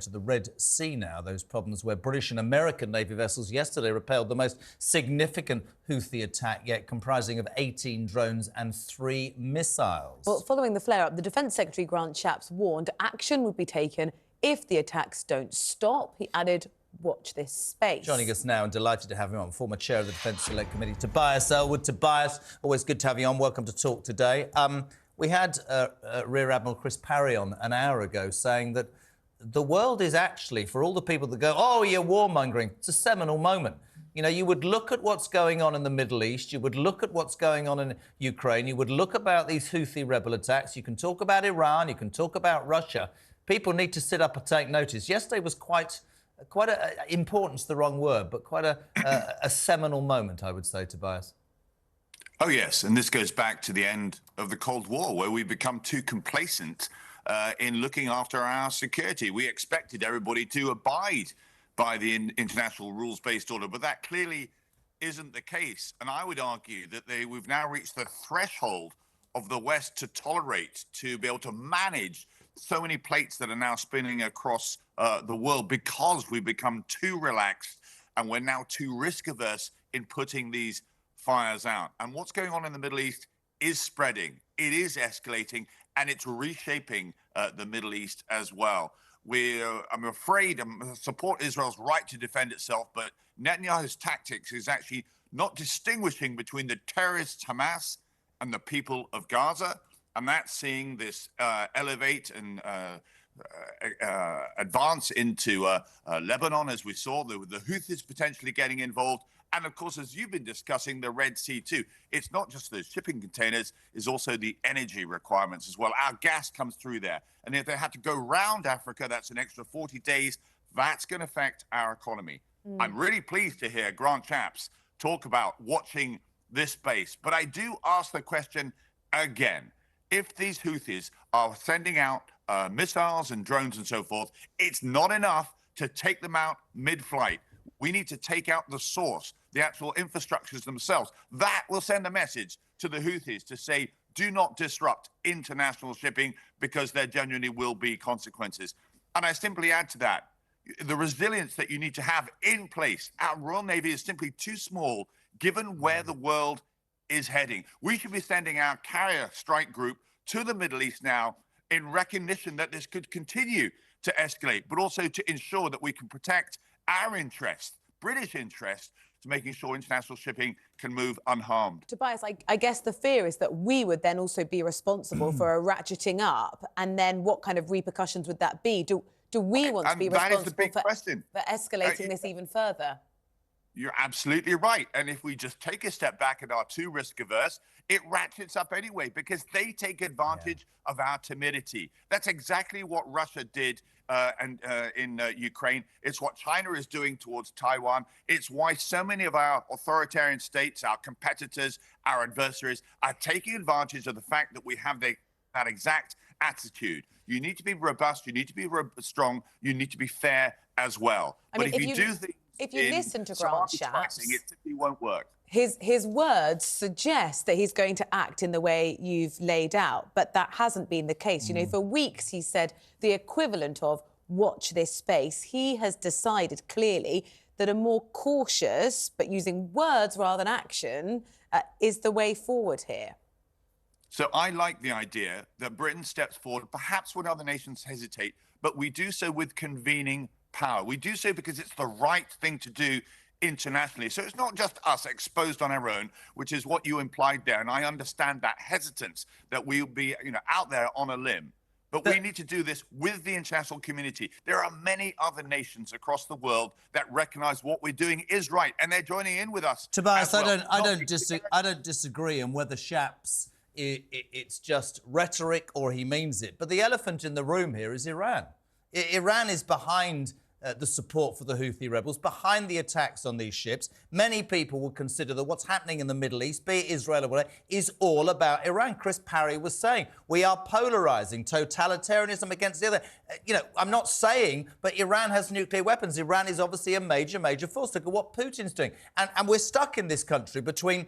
to the Red Sea now, those problems where British and American Navy vessels yesterday repelled the most significant Houthi attack yet, comprising of 18 drones and 3 missiles. Well, following the flare-up, the Defence Secretary Grant Shapps warned action would be taken if the attacks don't stop. He added, watch this space. Joining us now, and delighted to have him on, former chair of the Defence Select Committee, Tobias Ellwood. Tobias, always good to have you on. Welcome to Talk Today. We had Rear Admiral Chris Parry on an hour ago saying that the world is actually, for all the people that go, oh, you're warmongering, it's a seminal moment. You know, you would look at what's going on in the Middle East, you would look at what's going on in Ukraine, you would look about these Houthi rebel attacks, you can talk about Iran, you can talk about Russia. People need to sit up and take notice. Yesterday was quite important's the wrong word, but quite a seminal moment, I would say, Tobias. Oh, yes, and this goes back to the end of the Cold War, where we've become too complacent in looking after our security. We expected everybody to abide by the international rules-based order, but that clearly isn't the case. And I would argue that we've now reached the threshold of the West to tolerate, to be able to manage so many plates that are now spinning across the world, because we've become too relaxed and we're now too risk-averse in putting these fires out. And what's going on in the Middle East is spreading, it is escalating, and it's reshaping the Middle East as well. I'm afraid, support Israel's right to defend itself, but Netanyahu's tactics is actually not distinguishing between the terrorists Hamas and the people of Gaza, and that's seeing this elevate and advance into Lebanon, as we saw, the Houthis potentially getting involved. And of course, as you've been discussing, the Red Sea too. It's not just the shipping containers, it's also the energy requirements as well. Our gas comes through there. And if they had to go round Africa, that's an extra 40 days. That's going to affect our economy. I'm really pleased to hear Grant Shapps talk about watching this space. But I do ask the question again. If these Houthis are sending out missiles and drones and so forth, it's not enough to take them out mid-flight. We need to take out the source, the actual infrastructures themselves. That will send a message to the Houthis to say, do not disrupt international shipping, because there genuinely will be consequences. And I simply add to that, the resilience that you need to have in place. Our Royal Navy is simply too small, given where the world is heading. We should be sending our carrier strike group to the Middle East now in recognition that this could continue to escalate, but also to ensure that we can protect our interest, British interest, to making sure international shipping can move unharmed. Tobias, I guess the fear is that we would then also be responsible for a ratcheting up, and then what kind of repercussions would that be? Do we want to be responsible for escalating this even further? You're absolutely right. And if we just take a step back and are too risk-averse, it ratchets up anyway, because they take advantage of our timidity. That's exactly what Russia did in Ukraine. It's what China is doing towards Taiwan. It's why so many of our authoritarian states, our competitors, our adversaries, are taking advantage of the fact that we have that exact attitude. You need to be robust, you need to be strong, you need to be fair as well. But if you do things, if you listen to Grant Shapps, it simply won't work. His words suggest that he's going to act in the way you've laid out, but that hasn't been the case. You know, for weeks he said the equivalent of watch this space. He has decided clearly that a more cautious, but using words rather than action, is the way forward here. So I like the idea that Britain steps forward, perhaps when other nations hesitate, but we do so with convening power. We do so because it's the right thing to do internationally. So it's not just us exposed on our own, which is what you implied there. And I understand that hesitance that we'll be, out there on a limb. But we need to do this with the international community. There are many other nations across the world that recognize what we're doing is right, and they're joining in with us. Tobias, I don't disagree on whether Shapps it's just rhetoric or he means it. But the elephant in the room here is Iran. Iran is behind the support for the Houthi rebels, behind the attacks on these ships. Many people would consider that what's happening in the Middle East, be it Israel or whatever, is all about Iran. Chris Parry was saying we are polarizing totalitarianism against the other. I'm not saying, but Iran has nuclear weapons. Iran is obviously a major force. Look at what Putin's doing. And we're stuck in this country between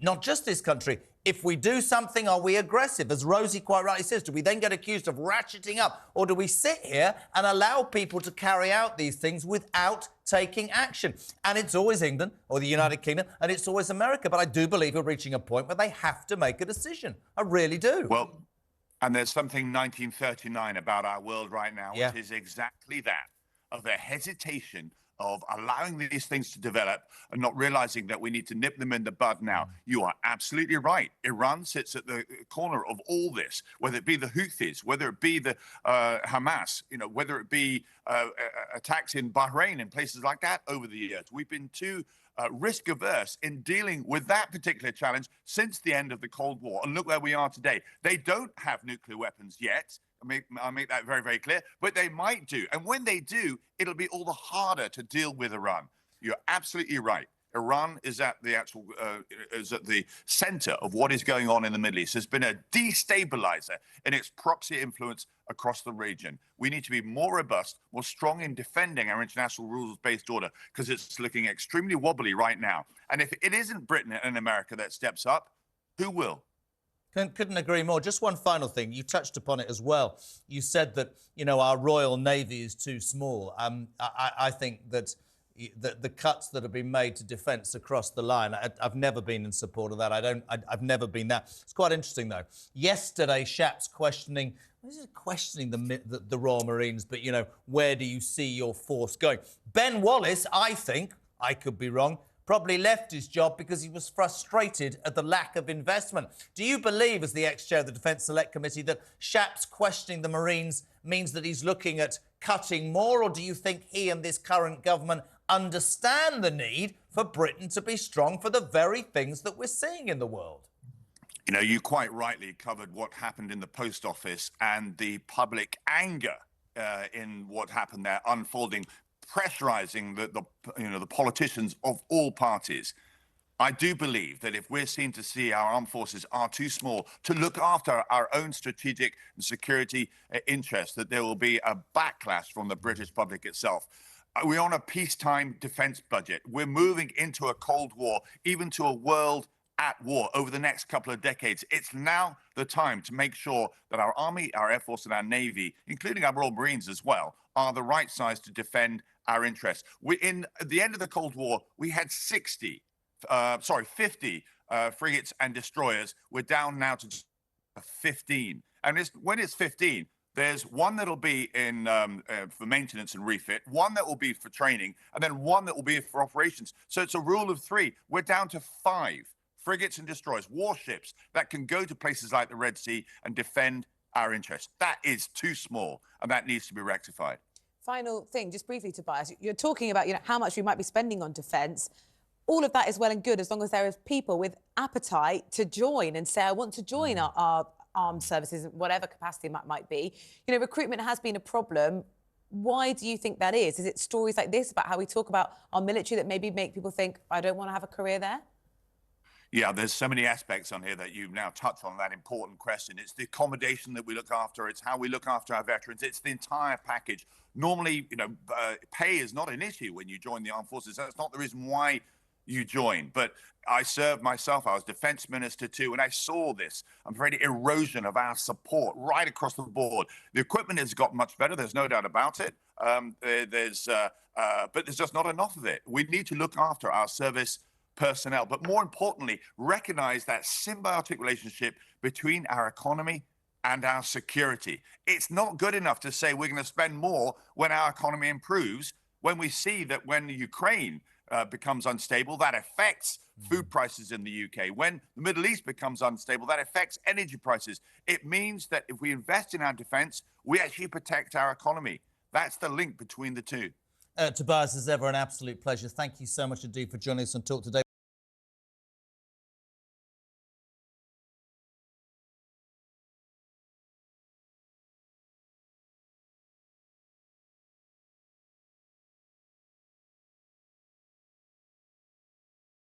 not just this country, If we do something, are we aggressive? As Rosie quite rightly says, do we then get accused of ratcheting up? Or do we sit here and allow people to carry out these things without taking action? And it's always England or the United Kingdom, and it's always America. But I do believe we're reaching a point where they have to make a decision. I really do. Well, and there's something 1939 about our world right now, Yeah. which is exactly that, of a hesitation of allowing these things to develop and not realizing that we need to nip them in the bud now. You are absolutely right. Iran sits at the corner of all this, whether it be the Houthis, whether it be the Hamas, whether it be attacks in Bahrain and places like that over the years. We've been too risk averse in dealing with that particular challenge since the end of the Cold War. And look where we are today. They don't have nuclear weapons yet. I'll make that very, very clear, but they might do. And when they do, it'll be all the harder to deal with Iran. You're absolutely right. Iran is at the center of what is going on in the Middle East. There's been a destabilizer in its proxy influence across the region. We need to be more robust, more strong in defending our international rules-based order, because it's looking extremely wobbly right now. And if it isn't Britain and America that steps up, who will? Couldn't agree more. Just one final thing. You touched upon it as well. You said that, our Royal Navy is too small. I think that the cuts that have been made to defence across the line, I've never been in support of that. I've never been that. It's quite interesting, though. Yesterday, Shapps questioning the Royal Marines, but, where do you see your force going? Ben Wallace, I think, I could be wrong, probably left his job because he was frustrated at the lack of investment. Do you believe, as the ex-chair of the Defence Select Committee, that Shapps questioning the Marines means that he's looking at cutting more, or do you think he and this current government understand the need for Britain to be strong for the very things that we're seeing in the world? You quite rightly covered what happened in the Post Office and the public anger in what happened there unfolding, pressurizing the politicians of all parties. I do believe that if we're seen to see our armed forces are too small to look after our own strategic and security interests, that there will be a backlash from the British public itself. We're on a peacetime defense budget. We're moving into a Cold War, even to a world at war over the next couple of decades. It's now the time to make sure that our Army, our Air Force, and our Navy, including our Royal Marines as well, are the right size to defend our interests. In the end of the Cold War, we had 50 frigates and destroyers. We're down now to 15. And when it's 15, there's one that'll be in for maintenance and refit, one that will be for training, and then one that will be for operations. So it's a rule of 3. We're down to 5 frigates and destroyers, warships that can go to places like the Red Sea and defend our interests. That is too small, and that needs to be rectified. Final thing, just briefly, Tobias, you're talking about how much we might be spending on defence. All of that is well and good as long as there is people with appetite to join and say, I want to join our armed services, whatever capacity that might be. Recruitment has been a problem. Why do you think that is? Is it stories like this about how we talk about our military that maybe make people think, I don't want to have a career there? Yeah, there's so many aspects on here that you've now touched on that important question. It's the accommodation that we look after. It's how we look after our veterans. It's the entire package. Normally, pay is not an issue when you join the armed forces. That's not the reason why you join. But I served myself. I was defense minister too, and I saw this. I'm afraid erosion of our support right across the board. The equipment has got much better. There's no doubt about it. But there's just not enough of it. We need to look after our service personnel, but more importantly, recognize that symbiotic relationship between our economy and our security. It's not good enough to say we're going to spend more when our economy improves, when we see that when Ukraine becomes unstable, that affects food prices in the UK. When the Middle East becomes unstable, that affects energy prices. It means that if we invest in our defense, we actually protect our economy. That's the link between the two. Tobias, as ever, an absolute pleasure. Thank you so much indeed for joining us on Talk Today.